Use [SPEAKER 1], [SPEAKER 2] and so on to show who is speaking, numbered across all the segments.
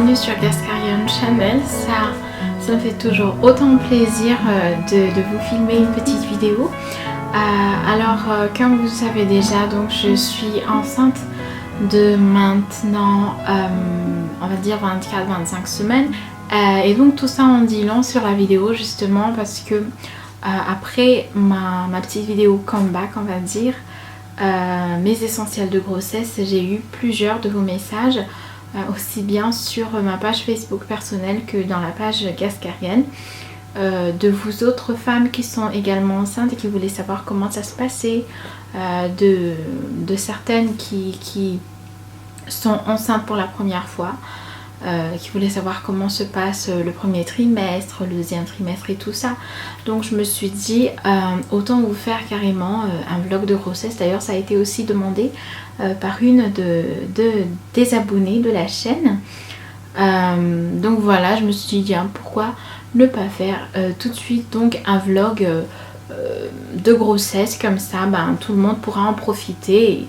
[SPEAKER 1] bienvenue sur Gascarian Channel. Ça me fait toujours autant plaisir de vous filmer une petite vidéo. Comme vous le savez déjà, donc je suis enceinte de maintenant, on va dire 24-25 semaines. Et donc tout ça en dit long sur la vidéo justement parce que après ma petite vidéo comeback, on va dire, mes essentiels de grossesse, j'ai eu plusieurs de vos messages, aussi bien sur ma page Facebook personnelle que dans la page Gascarienne, de vous autres femmes qui sont également enceintes et qui voulaient savoir comment ça se passait, de certaines qui sont enceintes pour la première fois, qui voulaient savoir comment se passe le premier trimestre, le deuxième trimestre et tout ça. Donc je me suis dit autant vous faire carrément un vlog de grossesse. D'ailleurs ça a été aussi demandé par une des abonnés de la chaîne. Donc voilà, je me suis dit pourquoi ne pas faire tout de suite donc un vlog de grossesse, comme ça tout le monde pourra en profiter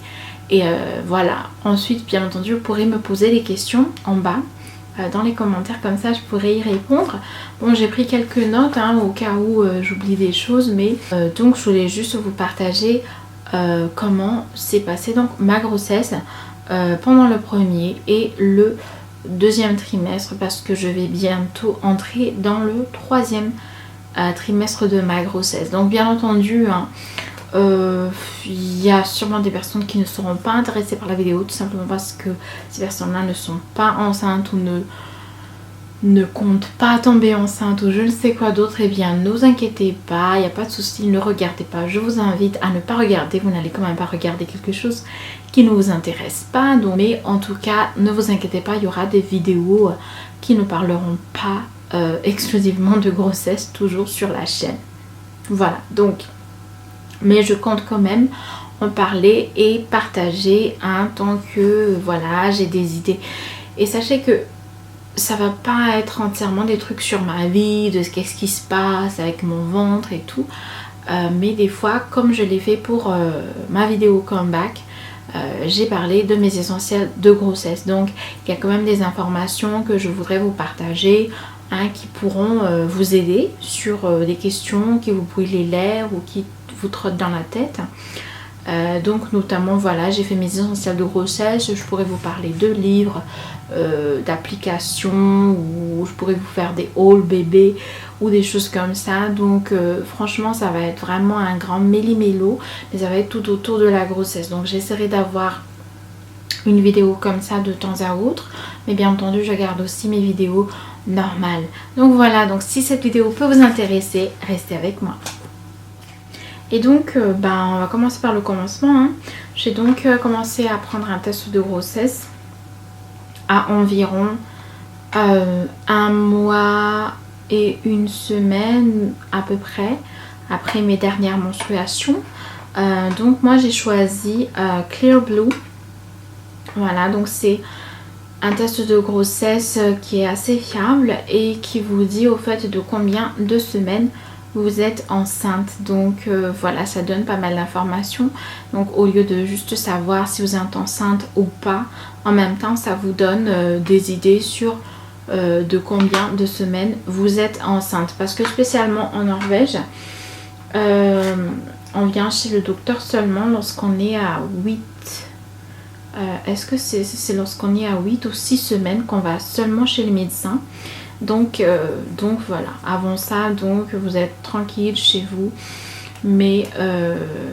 [SPEAKER 1] et voilà. Ensuite bien entendu vous pourrez me poser des questions en bas dans les commentaires, comme ça je pourrais y répondre. Bon, j'ai pris quelques notes au cas où j'oublie des choses, mais donc je voulais juste vous partager comment s'est passée donc ma grossesse pendant le premier et le deuxième trimestre, parce que je vais bientôt entrer dans le troisième trimestre de ma grossesse. Donc bien entendu il y a sûrement des personnes qui ne seront pas intéressées par la vidéo, tout simplement parce que ces personnes-là ne sont pas enceintes ou ne comptent pas tomber enceinte ou je ne sais quoi d'autre. Et bien ne vous inquiétez pas, il n'y a pas de souci, ne regardez pas. Je vous invite à ne pas regarder, vous n'allez quand même pas regarder quelque chose qui ne vous intéresse pas. Donc, mais en tout cas ne vous inquiétez pas, il y aura des vidéos qui ne parleront pas exclusivement de grossesse, toujours sur la chaîne. Voilà, donc mais je compte quand même en parler et partager tant que voilà, j'ai des idées. Et sachez que ça va pas être entièrement des trucs sur ma vie, de qu'est-ce qui se passe avec mon ventre et tout, mais des fois comme je l'ai fait pour ma vidéo comeback, j'ai parlé de mes essentiels de grossesse. Donc il y a quand même des informations que je voudrais vous partager, qui pourront vous aider sur des questions qui vous brûlent les lèvres ou qui vous trotte dans la tête. Donc notamment voilà, j'ai fait mes essentiels de grossesse. Je pourrais vous parler de livres, d'applications, ou je pourrais vous faire des hauls bébés ou des choses comme ça. Donc franchement ça va être vraiment un grand méli-mélo, mais ça va être tout autour de la grossesse. Donc j'essaierai d'avoir une vidéo comme ça de temps à autre, mais bien entendu je garde aussi mes vidéos normales. Donc voilà, donc si cette vidéo peut vous intéresser, restez avec moi. Et donc on va commencer par le commencement. J'ai donc commencé à prendre un test de grossesse à environ 1 mois et 1 semaine à peu près après mes dernières menstruations. Donc moi j'ai choisi Clear Blue. Voilà, donc c'est un test de grossesse qui est assez fiable et qui vous dit au fait de combien de semaines vous êtes enceinte. Donc voilà, ça donne pas mal d'informations. Donc au lieu de juste savoir si vous êtes enceinte ou pas, en même temps ça vous donne des idées sur de combien de semaines vous êtes enceinte. Parce que spécialement en Norvège, on vient chez le docteur seulement lorsqu'on est à 8. Est-ce que c'est lorsqu'on est à 8 ou 6 semaines qu'on va seulement chez le médecin. Donc voilà, avant ça, donc vous êtes tranquille chez vous. Mais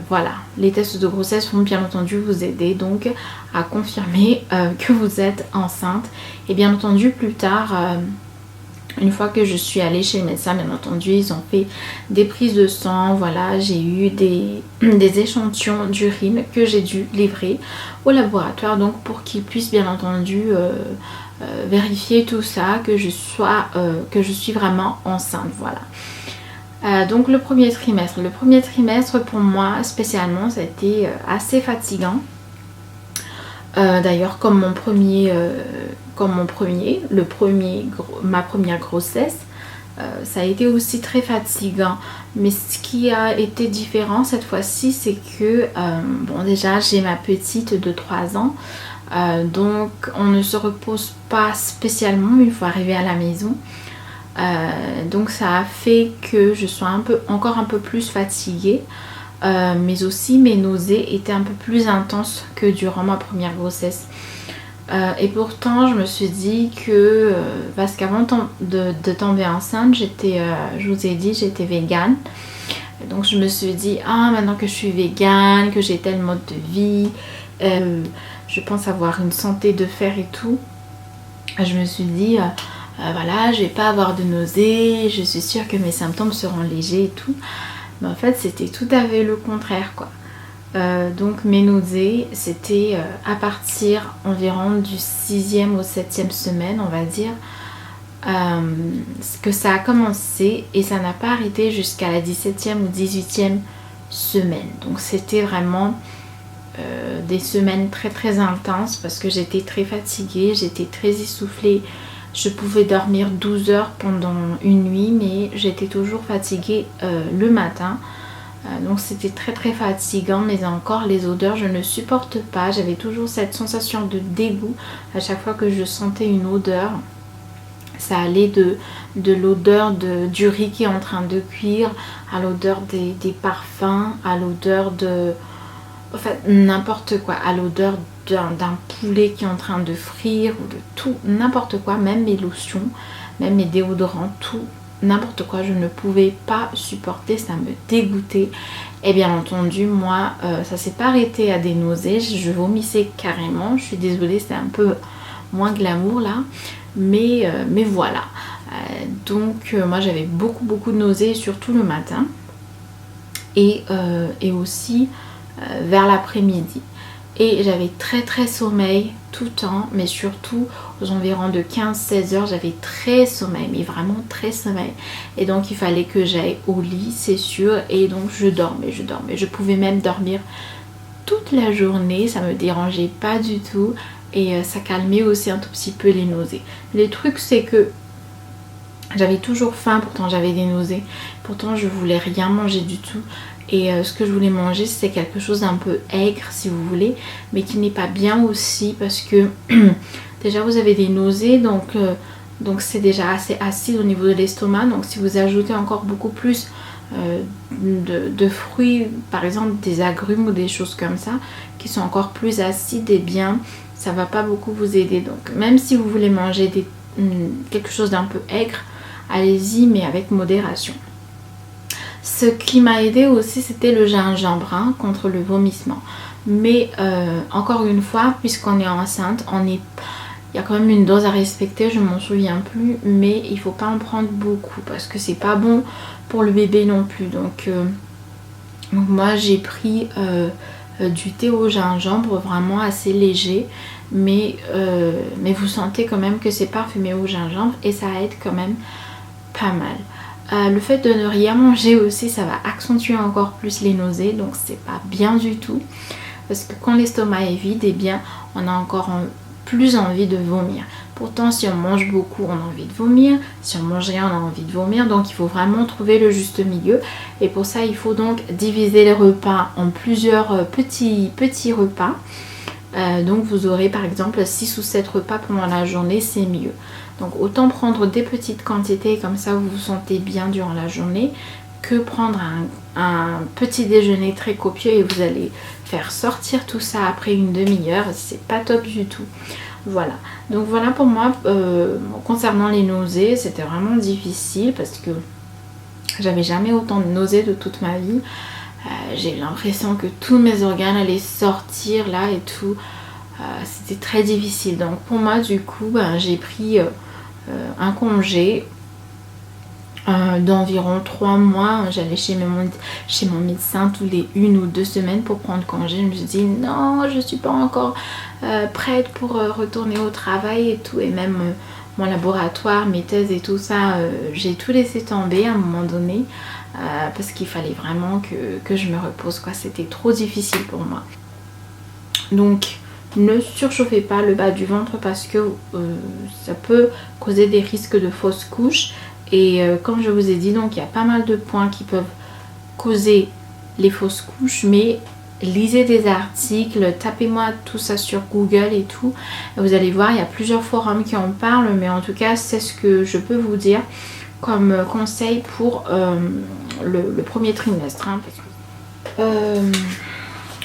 [SPEAKER 1] voilà, les tests de grossesse vont bien entendu vous aider donc à confirmer que vous êtes enceinte. Et bien entendu plus tard, une fois que je suis allée chez le médecin, bien entendu ils ont fait des prises de sang. Voilà, j'ai eu des échantillons d'urine que j'ai dû livrer au laboratoire, donc pour qu'ils puissent bien entendu vérifier tout ça, que je suis vraiment enceinte. Voilà. Donc le premier trimestre pour moi spécialement ça a été assez fatigant. D'ailleurs comme ma première grossesse, ça a été aussi très fatigant. Mais ce qui a été différent cette fois-ci, c'est que bon déjà j'ai ma petite de 3 ans. Donc on ne se repose pas spécialement une fois arrivé à la maison. Donc ça a fait que je sois encore un peu plus fatiguée. Mais aussi mes nausées étaient un peu plus intenses que durant ma première grossesse. Et pourtant je me suis dit que parce qu'avant de tomber enceinte, je vous ai dit, j'étais végane. Donc je me suis dit, ah, maintenant que je suis végane, que j'ai tel mode de vie, je pense avoir une santé de fer et tout, je me suis dit voilà, je vais pas avoir de nausées, je suis sûre que mes symptômes seront légers et tout. Mais en fait c'était tout à fait le contraire quoi. Donc mes nausées c'était à partir environ du 6e ou 7e semaine on va dire, que ça a commencé et ça n'a pas arrêté jusqu'à la 17e ou 18e semaine. Donc c'était vraiment des semaines très très intenses parce que j'étais très fatiguée, j'étais très essoufflée. Je pouvais dormir 12 heures pendant une nuit mais j'étais toujours fatiguée le matin. Donc c'était très très fatigant, mais encore les odeurs je ne supporte pas. J'avais toujours cette sensation de dégoût à chaque fois que je sentais une odeur. Ça allait de l'odeur du riz qui est en train de cuire, à l'odeur des parfums, à l'odeur de... En fait, n'importe quoi, à l'odeur d'un poulet qui est en train de frire, ou de tout, n'importe quoi, même mes lotions, même mes déodorants, tout, n'importe quoi, je ne pouvais pas supporter, ça me dégoûtait. Et bien entendu, moi, ça s'est pas arrêté à des nausées, je vomissais carrément, je suis désolée, c'est un peu moins glamour là. Mais voilà, donc moi j'avais beaucoup de nausées, surtout le matin et aussi vers l'après-midi. Et j'avais très sommeil tout le temps, mais surtout aux environs de 15-16 heures j'avais très sommeil, mais vraiment très sommeil. Et donc il fallait que j'aille au lit, c'est sûr, et donc je dormais. Je pouvais même dormir toute la journée, ça me dérangeait pas du tout. Et ça calmait aussi un tout petit peu les nausées. Le truc c'est que j'avais toujours faim, pourtant j'avais des nausées. Pourtant je voulais rien manger du tout. Et ce que je voulais manger c'était quelque chose d'un peu aigre si vous voulez. Mais qui n'est pas bien aussi parce que déjà vous avez des nausées. Donc c'est déjà assez acide au niveau de l'estomac. Donc si vous ajoutez encore beaucoup plus de fruits, par exemple des agrumes ou des choses comme ça, qui sont encore plus acides, et bien ça va pas beaucoup vous aider. Donc même si vous voulez manger quelque chose d'un peu aigre, allez-y, mais avec modération. Ce qui m'a aidé aussi c'était le gingembre contre le vomissement. Mais encore une fois, puisqu'on est enceinte, il y a quand même une dose à respecter, je m'en souviens plus, mais il faut pas en prendre beaucoup parce que c'est pas bon pour le bébé non plus. Donc moi j'ai pris du thé au gingembre vraiment assez léger, mais vous sentez quand même que c'est parfumé au gingembre et ça aide quand même pas mal. Le fait de ne rien manger aussi, ça va accentuer encore plus les nausées, donc c'est pas bien du tout parce que quand l'estomac est vide, et bien on a encore plus envie de vomir. Pourtant si on mange beaucoup on a envie de vomir, si on mange rien on a envie de vomir, donc il faut vraiment trouver le juste milieu. Et pour ça il faut donc diviser les repas en plusieurs petits repas. Donc vous aurez par exemple 6 ou 7 repas pendant la journée, c'est mieux. Donc autant prendre des petites quantités, comme ça vous vous sentez bien durant la journée, que prendre un petit déjeuner très copieux et vous allez faire sortir tout ça après une demi-heure, c'est pas top du tout. Voilà, donc voilà pour moi concernant les nausées, c'était vraiment difficile parce que j'avais jamais autant de nausées de toute ma vie. J'ai l'impression que tous mes organes allaient sortir là et tout. C'était très difficile. Donc pour moi du coup j'ai pris un congé d'environ 3 mois. J'allais chez mon médecin tous les 1 ou 2 semaines pour prendre congé. Je me suis dit non, je suis pas encore prête pour retourner au travail et tout. Et même mon laboratoire, mes thèses et tout ça, j'ai tout laissé tomber à un moment donné parce qu'il fallait vraiment que je me repose quoi. C'était trop difficile pour moi. Donc ne surchauffez pas le bas du ventre parce que ça peut causer des risques de fausses couches. Et comme je vous ai dit, donc il y a pas mal de points qui peuvent causer les fausses couches, mais lisez des articles, tapez-moi tout ça sur Google et tout. Vous allez voir, il y a plusieurs forums qui en parlent, mais en tout cas, c'est ce que je peux vous dire comme conseil pour le premier trimestre. Hein.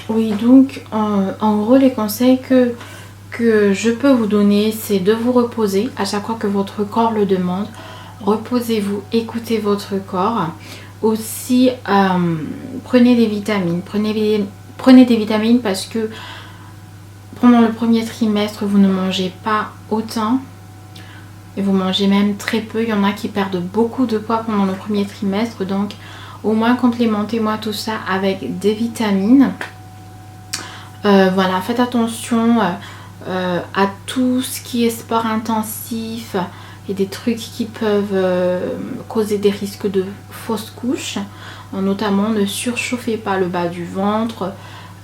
[SPEAKER 1] Oui, donc en gros, les conseils que je peux vous donner, c'est de vous reposer à chaque fois que votre corps le demande. Reposez-vous, écoutez votre corps. Aussi, prenez des vitamines. Prenez des vitamines parce que pendant le premier trimestre, vous ne mangez pas autant. Et vous mangez même très peu. Il y en a qui perdent beaucoup de poids pendant le premier trimestre. Donc, au moins, complémentez-moi tout ça avec des vitamines. Voilà, faites attention à tout ce qui est sport intensif et des trucs qui peuvent causer des risques de fausses couches. Notamment, ne surchauffez pas le bas du ventre.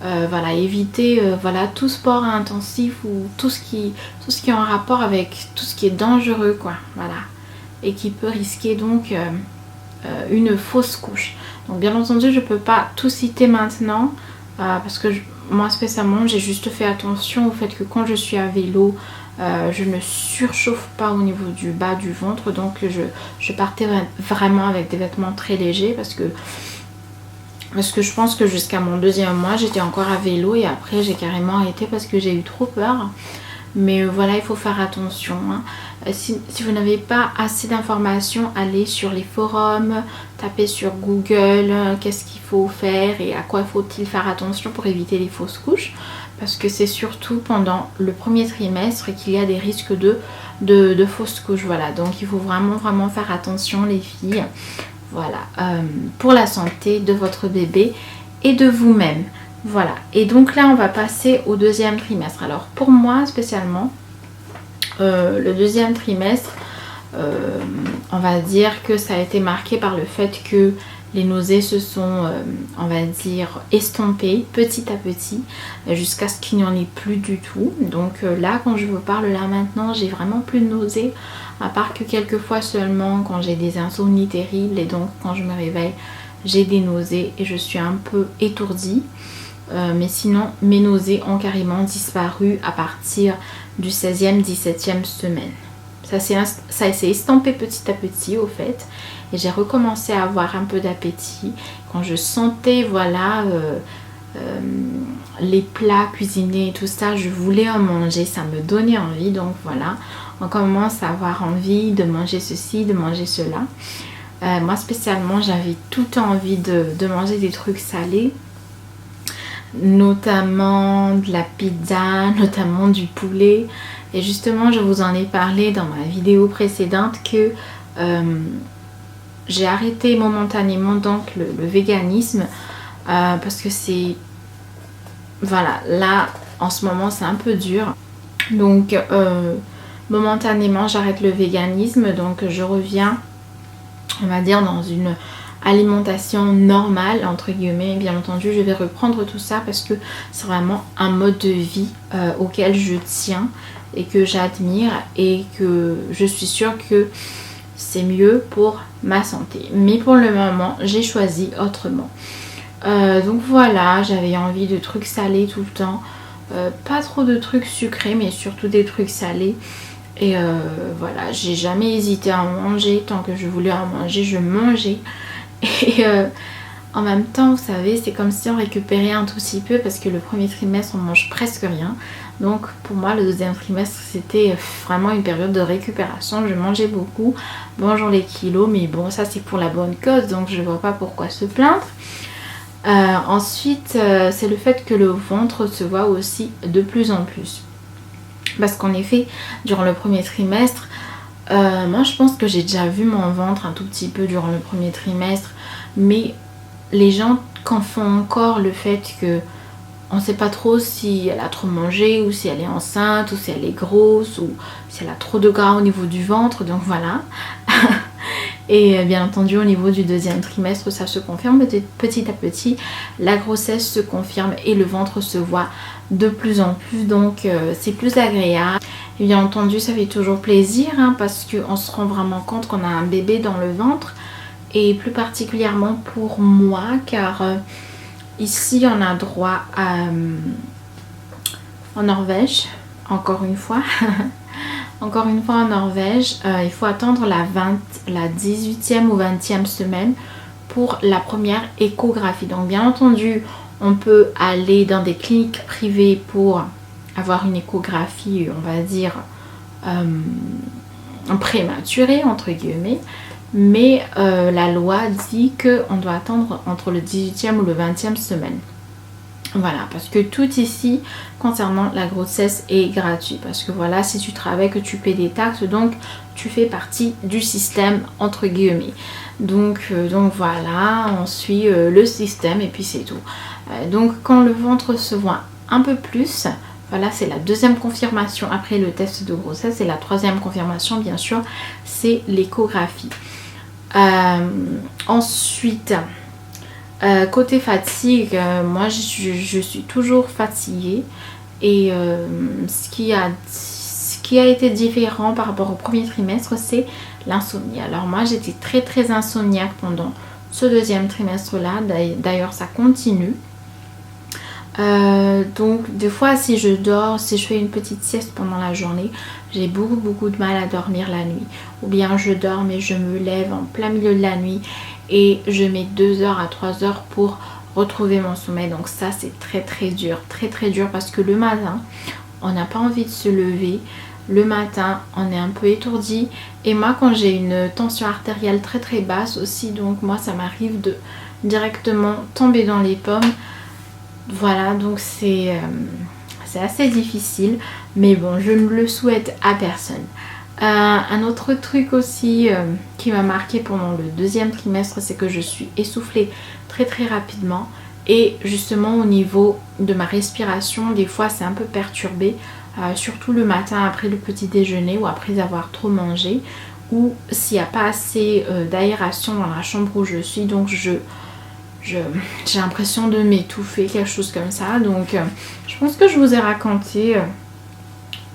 [SPEAKER 1] Voilà, évitez voilà, tout sport intensif ou tout ce qui est en rapport avec tout ce qui est dangereux, quoi. Voilà. Et qui peut risquer donc une fausse couche. Donc bien entendu, je ne peux pas tout citer maintenant parce que moi spécialement, j'ai juste fait attention au fait que quand je suis à vélo, je ne surchauffe pas au niveau du bas du ventre. Donc je partais vraiment avec des vêtements très légers parce que je pense que jusqu'à mon 2e mois, j'étais encore à vélo et après j'ai carrément arrêté parce que j'ai eu trop peur. Mais voilà, il faut faire attention. Hein. Si vous n'avez pas assez d'informations, allez sur les forums, tapez sur Google qu'est-ce qu'il faut faire et à quoi faut-il faire attention pour éviter les fausses couches. Parce que c'est surtout pendant le premier trimestre qu'il y a des risques de fausses couches. Voilà, donc il faut vraiment faire attention les filles. Voilà, pour la santé de votre bébé et de vous-même. Voilà, et donc là on va passer au 2e trimestre. Alors pour moi spécialement, le 2e trimestre, on va dire que ça a été marqué par le fait que les nausées se sont, on va dire, estompées petit à petit jusqu'à ce qu'il n'y en ait plus du tout. Donc là, quand je vous parle là maintenant, j'ai vraiment plus de nausées, à part que quelques fois seulement quand j'ai des insomnies terribles et donc quand je me réveille, j'ai des nausées et je suis un peu étourdie. Mais sinon, mes nausées ont carrément disparu à partir du 16e, 17e semaine. Ça s'est estampé petit à petit au fait. Et j'ai recommencé à avoir un peu d'appétit. Quand je sentais, voilà, les plats cuisinés et tout ça, je voulais en manger. Ça me donnait envie. Donc voilà, on commence à avoir envie de manger ceci, de manger cela. Moi spécialement, j'avais tout le temps envie de manger des trucs salés. Notamment de la pizza, notamment du poulet. Et justement, je vous en ai parlé dans ma vidéo précédente que j'ai arrêté momentanément donc le véganisme parce que c'est... Voilà, là, en ce moment, c'est un peu dur. Donc, momentanément, j'arrête le véganisme. Donc, je reviens, on va dire, dans une alimentation normale entre guillemets. Bien entendu, je vais reprendre tout ça parce que c'est vraiment un mode de vie auquel je tiens et que j'admire et que je suis sûre que c'est mieux pour ma santé. Mais pour le moment, j'ai choisi autrement. Donc voilà, j'avais envie de trucs salés tout le temps. Pas trop de trucs sucrés, mais surtout des trucs salés. Et voilà, j'ai jamais hésité à en manger. Tant que je voulais en manger, je mangeais. Et en même temps, vous savez, c'est comme si on récupérait un tout petit peu parce que le premier trimestre, on mange presque rien. Donc pour moi, le 2e trimestre, c'était vraiment une période de récupération. Je mangeais beaucoup, bonjour les kilos, mais bon, ça c'est pour la bonne cause, donc je ne vois pas pourquoi se plaindre. Ensuite, c'est le fait que le ventre se voit aussi de plus en plus. Parce qu'en effet, durant le premier trimestre, moi je pense que j'ai déjà vu mon ventre un tout petit peu durant le premier trimestre, mais les gens confondent encore le fait que on ne sait pas trop si elle a trop mangé ou si elle est enceinte ou si elle est grosse ou si elle a trop de gras au niveau du ventre, donc voilà. Et bien entendu au niveau du 2e trimestre ça se confirme petit à petit, la grossesse se confirme et le ventre se voit de plus en plus, donc c'est plus agréable. Et bien entendu ça fait toujours plaisir hein, parce qu'on se rend vraiment compte qu'on a un bébé dans le ventre et plus particulièrement pour moi car ici on a droit en Norvège, encore une fois. Encore une fois en Norvège, il faut attendre la 18e ou 20e semaine pour la première échographie. Donc bien entendu, on peut aller dans des cliniques privées pour avoir une échographie, on va dire, prématurée, entre guillemets. Mais la loi dit qu'on doit attendre entre le 18e ou le 20e semaine. Voilà, parce que tout ici concernant la grossesse est gratuit. Parce que voilà, si tu travailles, que tu paies des taxes, donc tu fais partie du système, entre guillemets. Donc voilà, on suit le système et puis c'est tout. Donc quand le ventre se voit un peu plus, voilà, c'est la deuxième confirmation après le test de grossesse. Et la troisième confirmation, bien sûr, c'est l'échographie. Ensuite... côté fatigue, moi je suis toujours fatiguée et ce qui a été différent par rapport au premier trimestre, c'est l'insomnie. Alors moi j'étais très insomniaque pendant ce deuxième trimestre là, d'ailleurs ça continue. Donc des fois si je dors, si je fais une petite sieste pendant la journée, j'ai beaucoup de mal à dormir la nuit. Ou bien je dors mais je me lève en plein milieu de la nuit et je mets 2 heures à 3 heures pour retrouver mon sommeil. Donc ça c'est très dur, très dur, parce que le matin on n'a pas envie de se lever. Le matin on est un peu étourdi, et moi quand j'ai une tension artérielle très basse aussi, donc moi ça m'arrive de directement tomber dans les pommes. Voilà, donc c'est assez difficile, mais bon, je ne le souhaite à personne. Un autre truc aussi qui m'a marqué pendant le deuxième trimestre, c'est que je suis essoufflée très rapidement, et justement au niveau de ma respiration, des fois c'est un peu perturbé, surtout le matin après le petit déjeuner ou après avoir trop mangé, ou s'il n'y a pas assez d'aération dans la chambre où je suis, donc j'ai l'impression de m'étouffer, quelque chose comme ça. Donc je pense que je vous ai raconté,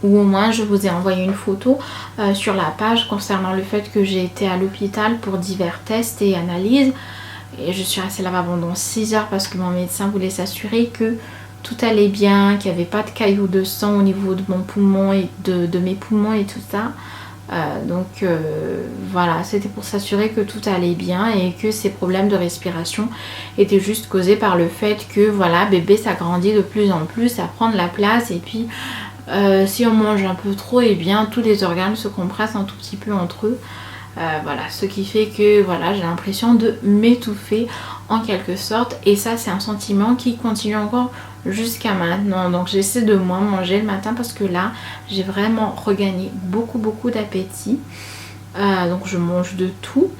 [SPEAKER 1] ou au moins je vous ai envoyé une photo sur la page concernant le fait que j'ai été à l'hôpital pour divers tests et analyses, et je suis restée là-bas pendant 6 heures parce que mon médecin voulait s'assurer que tout allait bien, qu'il n'y avait pas de caillots de sang au niveau de mon poumon et de mes poumons et tout ça. Voilà, c'était pour s'assurer que tout allait bien et que ces problèmes de respiration étaient juste causés par le fait que voilà, bébé s'agrandit de plus en plus, ça prend de la place, et puis si on mange un peu trop, et bien tous les organes se compressent un tout petit peu entre eux. Voilà, ce qui fait que voilà, j'ai l'impression de m'étouffer en quelque sorte, et ça c'est un sentiment qui continue encore jusqu'à maintenant. Donc j'essaie de moins manger le matin parce que là j'ai vraiment regagné beaucoup d'appétit. Donc je mange de tout.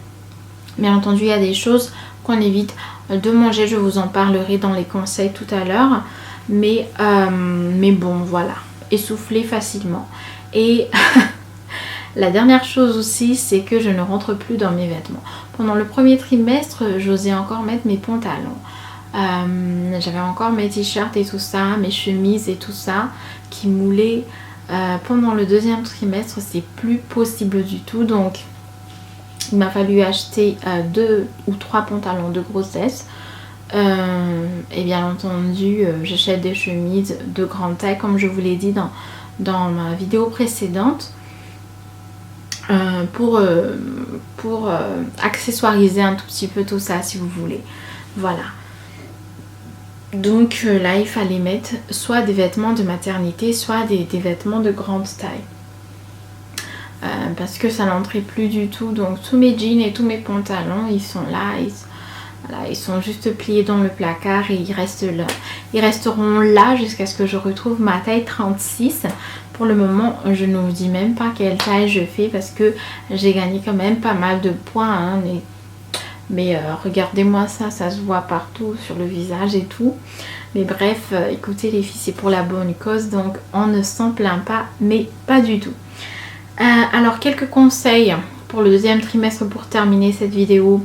[SPEAKER 1] Bien entendu il y a des choses qu'on évite de manger, je vous en parlerai dans les conseils tout à l'heure, mais bon voilà, essoufflé facilement. Et la dernière chose aussi, c'est que je ne rentre plus dans mes vêtements. Pendant le premier trimestre, j'osais encore mettre mes pantalons. J'avais encore mes t-shirts et tout ça, mes chemises et tout ça qui moulaient. Pendant le deuxième trimestre, c'est plus possible du tout. Donc, il m'a fallu acheter 2 ou 3 pantalons de grossesse. Et bien entendu, j'achète des chemises de grande taille, comme je vous l'ai dit dans ma vidéo précédente. Pour accessoiriser un tout petit peu tout ça, si vous voulez. Voilà. Donc là il fallait mettre soit des vêtements de maternité, soit des vêtements de grande taille, parce que ça n'entrait plus du tout. Donc tous mes jeans et tous mes pantalons, ils sont là, voilà, ils sont juste pliés dans le placard et ils restent là. Ils resteront là jusqu'à ce que je retrouve ma taille 36. Pour le moment, je ne vous dis même pas quelle taille je fais parce que j'ai gagné quand même pas mal de poids, hein, mais regardez-moi ça, ça se voit partout sur le visage et tout. Mais bref, écoutez les filles, c'est pour la bonne cause, donc on ne s'en plaint pas, mais pas du tout. Alors quelques conseils pour le deuxième trimestre pour terminer cette vidéo.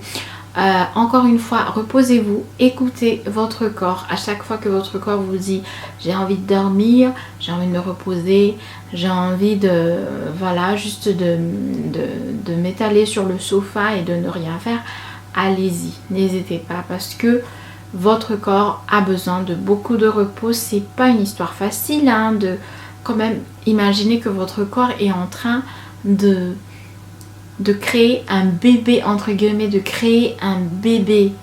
[SPEAKER 1] Encore une fois, reposez-vous, écoutez votre corps. À chaque fois que votre corps vous dit j'ai envie de dormir, j'ai envie de me reposer, j'ai envie de, voilà, juste de m'étaler sur le sofa et de ne rien faire, allez-y, n'hésitez pas, parce que votre corps a besoin de beaucoup de repos. C'est pas une histoire facile hein, de quand même imaginer que votre corps est en train de créer un bébé, entre guillemets, de créer un bébé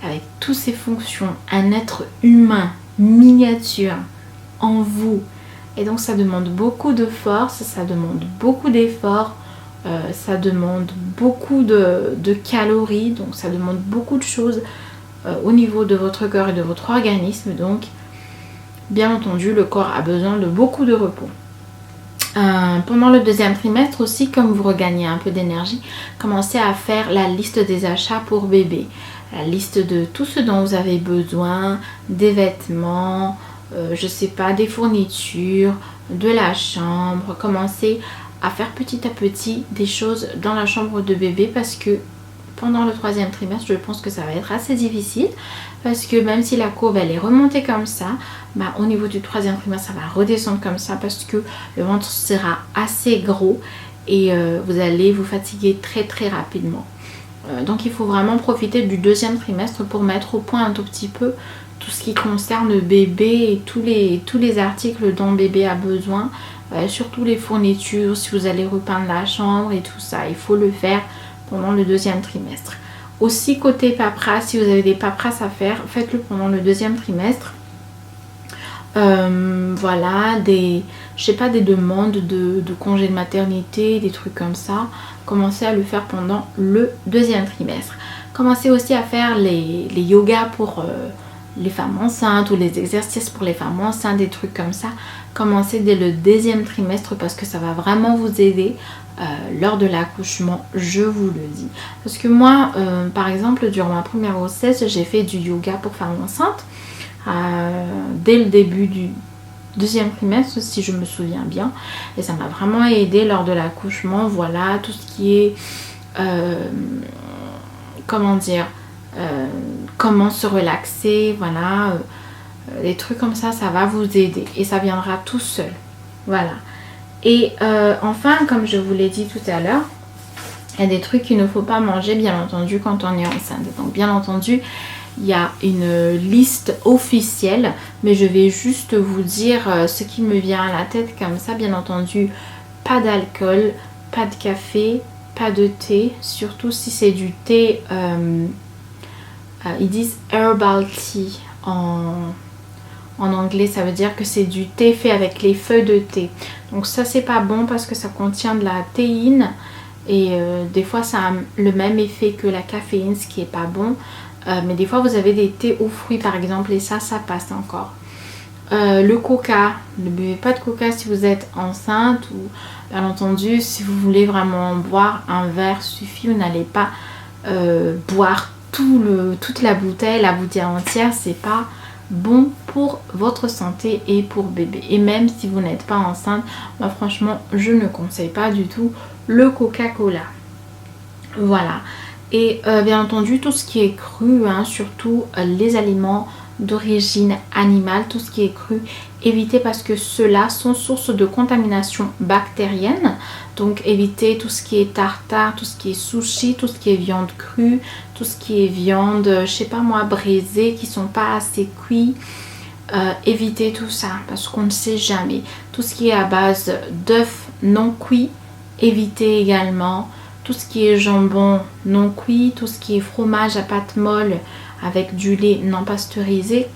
[SPEAKER 1] avec toutes ses fonctions, un être humain miniature en vous. Et donc ça demande beaucoup de force, ça demande beaucoup d'efforts, ça demande beaucoup de calories, donc ça demande beaucoup de choses au niveau de votre corps et de votre organisme. Donc bien entendu le corps a besoin de beaucoup de repos. Pendant le deuxième trimestre aussi, comme vous regagnez un peu d'énergie, commencez à faire la liste des achats pour bébé. La liste de tout ce dont vous avez besoin, des vêtements, je sais pas, des fournitures, de la chambre. Commencez à faire petit à petit des choses dans la chambre de bébé parce que pendant le troisième trimestre, je pense que ça va être assez difficile parce que même si la courbe elle est remontée comme ça, bah, au niveau du troisième trimestre, ça va redescendre comme ça parce que le ventre sera assez gros et vous allez vous fatiguer très très rapidement. Donc il faut vraiment profiter du deuxième trimestre pour mettre au point un tout petit peu tout ce qui concerne bébé et tous les articles dont bébé a besoin, surtout les fournitures, si vous allez repeindre la chambre et tout ça, il faut le faire pendant le deuxième trimestre. Aussi côté paperasse, si vous avez des paperasses à faire, faites-le pendant le deuxième trimestre. Voilà, des demandes de congé de maternité, des trucs comme ça. Commencez à le faire pendant le deuxième trimestre. Commencez aussi à faire les yogas pour les femmes enceintes ou les exercices pour les femmes enceintes, des trucs comme ça. Commencez dès le deuxième trimestre parce que ça va vraiment vous aider lors de l'accouchement, je vous le dis. Parce que moi, par exemple, durant ma première grossesse, j'ai fait du yoga pour femmes enceintes dès le début du deuxième trimestre, si je me souviens bien. Et ça m'a vraiment aidé lors de l'accouchement. Voilà, tout ce qui est... comment se relaxer, voilà, des trucs comme ça, ça va vous aider et ça viendra tout seul, voilà. Et enfin, comme je vous l'ai dit tout à l'heure, il y a des trucs qu'il ne faut pas manger, bien entendu, quand on est enceinte. Donc, bien entendu, il y a une liste officielle, mais je vais juste vous dire ce qui me vient à la tête comme ça. Bien entendu, pas d'alcool, pas de café, pas de thé, surtout si c'est du thé, ils disent herbal tea en anglais, ça veut dire que c'est du thé fait avec les feuilles de thé. Donc ça c'est pas bon parce que ça contient de la théine et des fois ça a le même effet que la caféine, ce qui est pas bon. Mais des fois vous avez des thés aux fruits par exemple et ça passe encore. Le coca, ne buvez pas de coca si vous êtes enceinte ou bien entendu si vous voulez vraiment boire un verre suffit, vous n'allez pas boire toute la bouteille entière, c'est pas bon pour votre santé et pour bébé. Et même si vous n'êtes pas enceinte, moi franchement je ne conseille pas du tout le Coca-Cola. Voilà. Et bien entendu tout ce qui est cru, hein, surtout les aliments d'origine animale, tout ce qui est cru, évitez parce que ceux-là sont source de contamination bactérienne. Donc évitez tout ce qui est tartare, tout ce qui est sushi, tout ce qui est viande crue, tout ce qui est viande, je sais pas moi, braisée, qui sont pas assez cuits. Évitez tout ça parce qu'on ne sait jamais. Tout ce qui est à base d'œufs non cuits, évitez également. Tout ce qui est jambon non cuit, tout ce qui est fromage à pâte molle avec du lait non pasteurisé.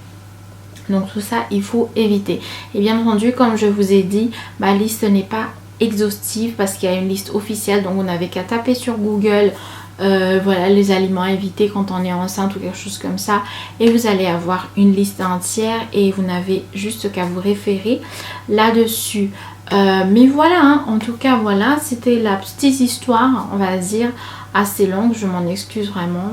[SPEAKER 1] Donc tout ça, il faut éviter. Et bien entendu, comme je vous ai dit, ma liste n'est pas exhaustive parce qu'il y a une liste officielle. Donc vous n'avez qu'à taper sur Google voilà les aliments à éviter quand on est enceinte ou quelque chose comme ça. Et vous allez avoir une liste entière et vous n'avez juste qu'à vous référer là-dessus. Mais voilà, hein, en tout cas voilà, c'était la petite histoire, on va dire, assez longue. Je m'en excuse vraiment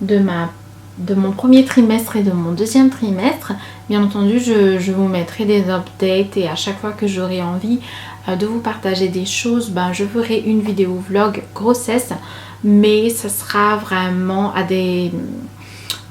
[SPEAKER 1] de mon premier trimestre et de mon deuxième trimestre. Bien entendu, je vous mettrai des updates et à chaque fois que j'aurai envie de vous partager des choses, ben, je ferai une vidéo vlog grossesse, mais ça sera vraiment à des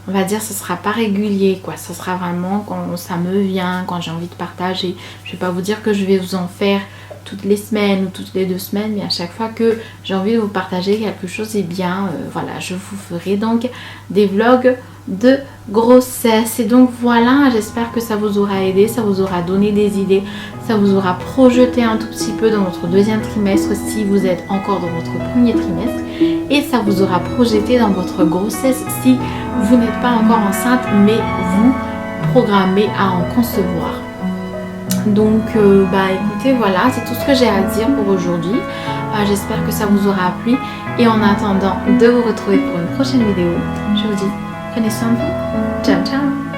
[SPEAKER 1] on va dire, ce sera pas régulier quoi. Ce sera vraiment quand ça me vient, quand j'ai envie de partager. Je vais pas vous dire que je vais vous en faire toutes les semaines ou toutes les 2 semaines, mais à chaque fois que j'ai envie de vous partager quelque chose, et bien voilà, je vous ferai donc des vlogs de grossesse. Et donc voilà, j'espère que ça vous aura aidé, ça vous aura donné des idées, ça vous aura projeté un tout petit peu dans votre 2e trimestre si vous êtes encore dans votre 1er trimestre, et ça vous aura projeté dans votre grossesse si vous n'êtes pas encore enceinte mais vous programmez à en concevoir. Donc écoutez, voilà, c'est tout ce que j'ai à dire pour aujourd'hui. J'espère que ça vous aura plu, et en attendant de vous retrouver pour une prochaine vidéo, je vous dis prenez soin de vous. Ciao ciao.